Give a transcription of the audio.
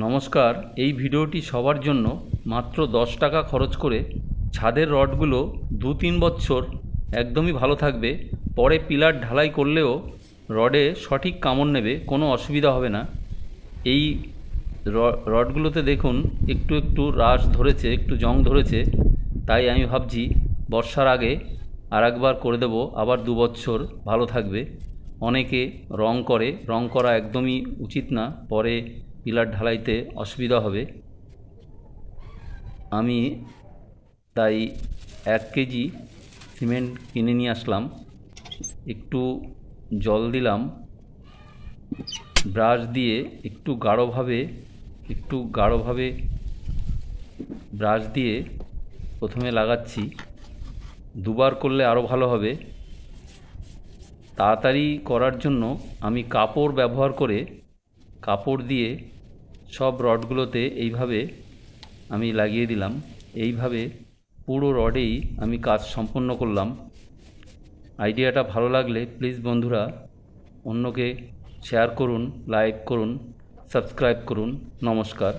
নমস্কার। এই ভিডিওটি সবার জন্য। মাত্র 10 টাকা খরচ করে ছাদের রডগুলো 2-3 বছর একদমই ভালো থাকবে। পরে পিলার ঢালাই করলেও রডে সঠিক কামড় নেবে, কোনো অসুবিধা হবে না। এই রডগুলোতে দেখুন একটু একটু রাশ ধরেছে, একটু জং ধরেছে, তাই আমি ভাবছি বর্ষার আগে আর একবার করে দেব, আবার 2 বছর ভালো থাকবে। অনেকে রং করা একদমই উচিত না, পরে পিলার ঢালাইতে অসুবিধা হবে। আমি তাই 1 কেজি সিমেন্ট কিনে নিয়ে আসলাম, একটু জল দিলাম, ব্রাশ দিয়ে একটু গাঢ়ভাবে ব্রাশ দিয়ে প্রথমে লাগাচ্ছি। দুবার করলে আরও ভালো হবে। তাড়াতাড়ি করার জন্য আমি কাপড় দিয়ে সব রডগুলোতে এইভাবে আমি লাগিয়ে দিলাম। এইভাবে পুরো রডেই আমি কাজ সম্পন্ন করলাম। আইডিয়াটা ভালো লাগলে প্লিজ বন্ধুরা অন্যকে শেয়ার করুন, লাইক করুন, সাবস্ক্রাইব করুন। নমস্কার।